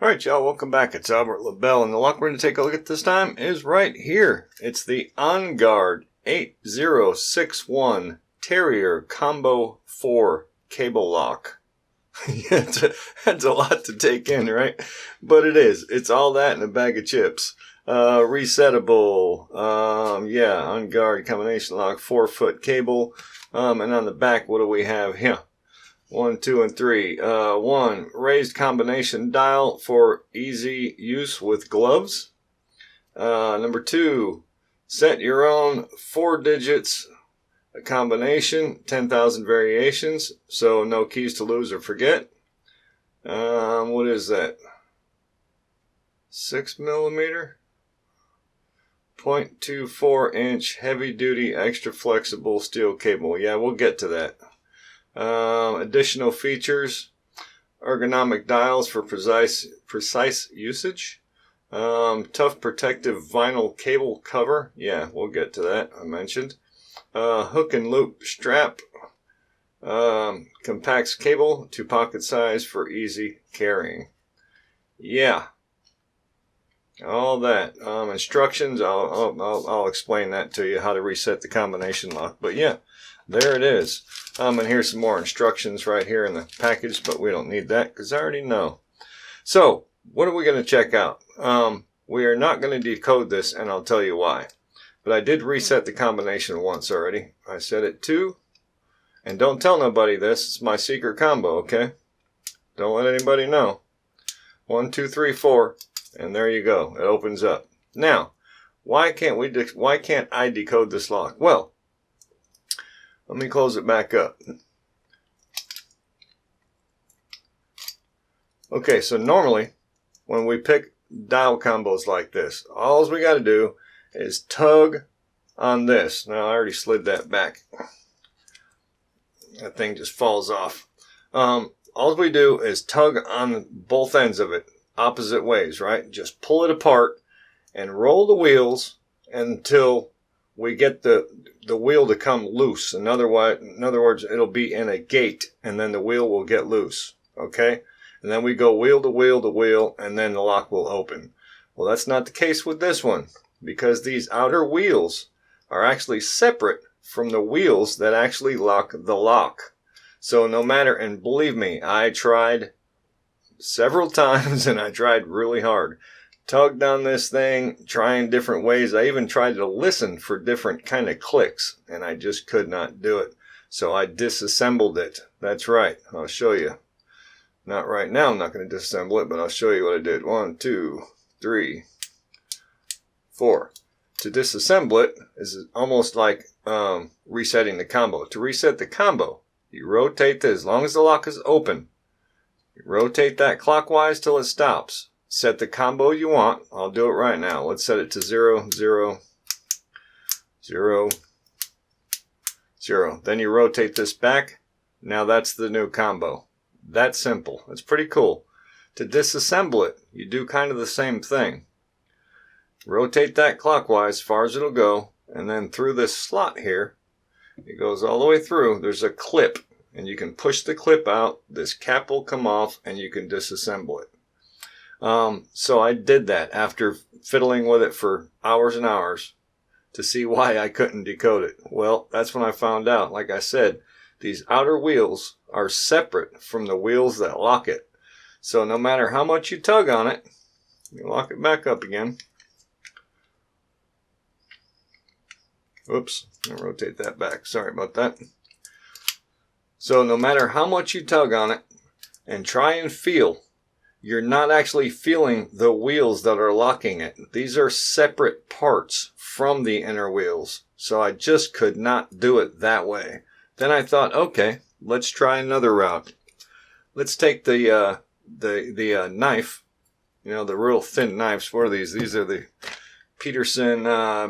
Alright y'all, welcome back. It's Albert LaBelle, and the lock we're going to take a look at this time is right here. It's the Onguard 8061 Terrier Combo 4 cable lock. That's a lot to take in, right? But it is. It's all that in a bag of chips. Resettable, Onguard combination lock, 4-foot cable. And on the back, what do we have here? 1, 2, and 3. 1, raised combination dial for easy use with gloves. Number 2, set your own 4 digits combination, 10,000 variations, so no keys to lose or forget. What is that? 6 millimeter? 0.24 inch heavy duty extra flexible steel cable. Yeah, we'll get to that. Additional features: ergonomic dials for precise usage. Tough protective vinyl cable cover. Yeah, we'll get to that. I mentioned. Hook and loop strap. Compacts cable to pocket size for easy carrying. Yeah. All that. Instructions. I'll explain that to you, how to reset the combination lock. But yeah, there it is. And here's some more instructions right here in the package, but we don't need that because I already know. So, what are we going to check out? We are not going to decode this, and I'll tell you why. But I did reset the combination once already. I set it to, and don't tell nobody this, it's my secret combo, okay? Don't let anybody know. 1, 2, 3, 4, and there you go. It opens up. Now, why can't I decode this lock? Well, let me close it back up. Okay, so normally when we pick dial combos like this, all we got to do is tug on this. Now I already slid that back. That thing just falls off. All we do is tug on both ends of it, opposite ways, right? Just pull it apart and roll the wheels until we get the wheel to come loose. In other words, it'll be in a gate, and then the wheel will get loose. Okay? And then we go wheel to wheel to wheel, and then the lock will open. Well, that's not the case with this one, because these outer wheels are actually separate from the wheels that actually lock the lock. So no matter, and believe me, I tried several times, and I tried really hard. Tugged on this thing, trying different ways. I even tried to listen for different kind of clicks, and I just could not do it. So I disassembled it. That's right. I'll show you. Not right now. I'm not going to disassemble it, but I'll show you what I did. 1, 2, 3, 4. To disassemble it is almost like resetting the combo. To reset the combo, you rotate this. As long as the lock is open, you rotate that clockwise till it stops. Set the combo you want. I'll do it right now. Let's set it to 0, 0, 0, 0. Then you rotate this back. Now that's the new combo. That simple. It's pretty cool. To disassemble it, you do kind of the same thing. Rotate that clockwise as far as it'll go, and then through this slot here, it goes all the way through. There's a clip, and you can push the clip out. This cap will come off, and you can disassemble it. So I did that after fiddling with it for hours and hours to see why I couldn't decode it. Well, that's when I found out. Like I said, these outer wheels are separate from the wheels that lock it. So no matter how much you tug on it, you lock it back up again. Oops, I'll rotate that back. Sorry about that. So no matter how much you tug on it and try and feel, you're not actually feeling the wheels that are locking it. These are separate parts from the inner wheels. So I just could not do it that way. Then I thought, okay, let's try another route. Let's take the knife, you know, the real thin knives. What are these? These are the Peterson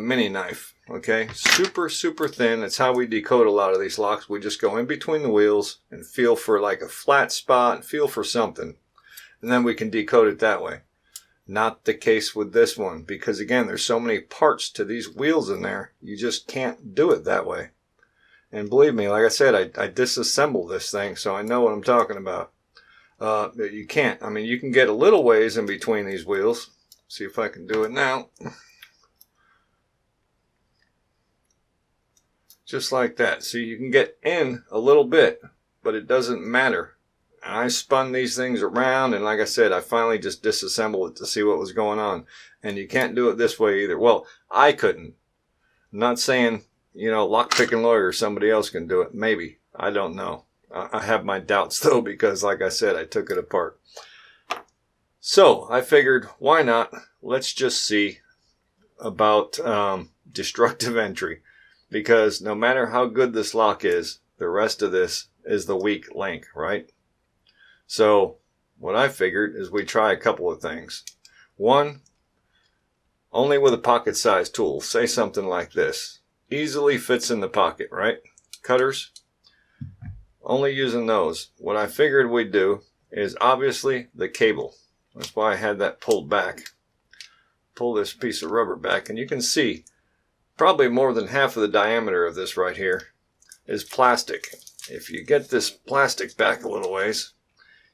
mini knife. Okay, super, super thin. It's how we decode a lot of these locks. We just go in between the wheels and feel for like a flat spot, feel for something. And then we can decode it that way. Not the case with this one, because again, there's so many parts to these wheels in there, you just can't do it that way. And believe me, like I said, I disassembled this thing, so I know what I'm talking about. You can't. I mean, you can get a little ways in between these wheels. See if I can do it now. Just like that. See, you can get in a little bit, but it doesn't matter. And I spun these things around, and like I said, I finally just disassembled it to see what was going on. And you can't do it this way either. Well, I couldn't. I'm not saying, you know, lockpicking lawyer or somebody else can do it. Maybe. I don't know. I have my doubts, though, because, like I said, I took it apart. So, I figured, why not? Let's just see about destructive entry. Because no matter how good this lock is, the rest of this is the weak link, right? So, what I figured is we try a couple of things. One, only with a pocket-sized tool. Say something like this. Easily fits in the pocket, right? Cutters. Only using those. What I figured we'd do is obviously the cable. That's why I had that pulled back. Pull this piece of rubber back, and you can see probably more than half of the diameter of this right here is plastic. If you get this plastic back a little ways,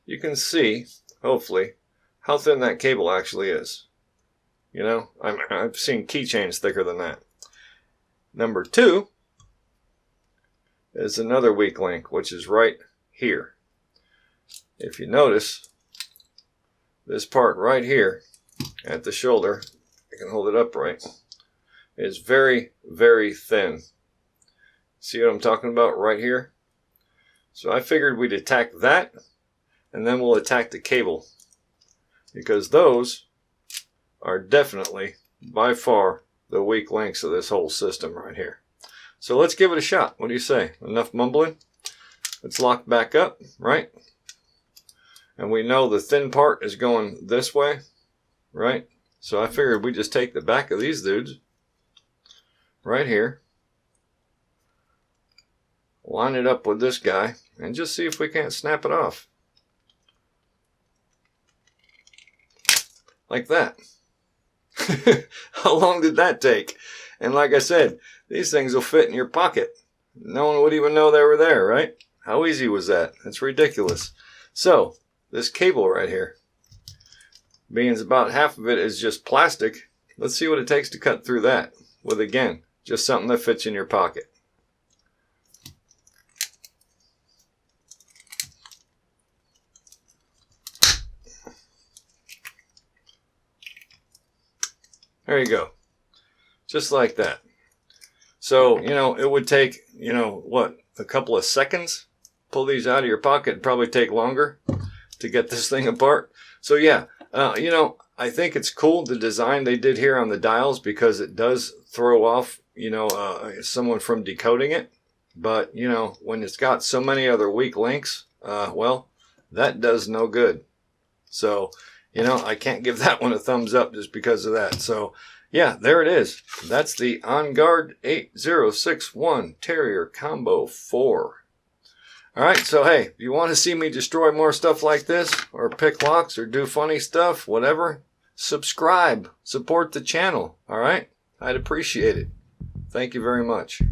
you can see, hopefully, how thin that cable actually is. You know, I've seen keychains thicker than that. Number two is another weak link, which is right here. If you notice, this part right here at the shoulder, I can hold it upright, is very, very thin. See what I'm talking about right here? So I figured we'd attack that, and then we'll attack the cable, because those are definitely, by far, the weak links of this whole system right here. So let's give it a shot. What do you say? Enough mumbling? Let's lock back up, right? And we know the thin part is going this way, right? So I figured we just take the back of these dudes right here, line it up with this guy, and just see if we can't snap it off. Like that. How long did that take? And like I said, these things will fit in your pocket. No one would even know they were there, right? How easy was that? It's ridiculous. So, this cable right here, being about half of it is just plastic, let's see what it takes to cut through that with, again, just something that fits in your pocket. There you go. Just like that. So, you know, it would take, you know, what, a couple of seconds? Pull these out of your pocket. It'd probably take longer to get this thing apart. So, yeah, you know, I think it's cool, the design they did here on the dials, because it does throw off, you know, someone from decoding it. But, you know, when it's got so many other weak links, well, that does no good. So, you know, I can't give that one a thumbs up just because of that. So, yeah, there it is. That's the Onguard 8061 Terrier Combo 4. Alright, so hey, if you want to see me destroy more stuff like this, or pick locks, or do funny stuff, whatever, subscribe. Support the channel, alright? I'd appreciate it. Thank you very much.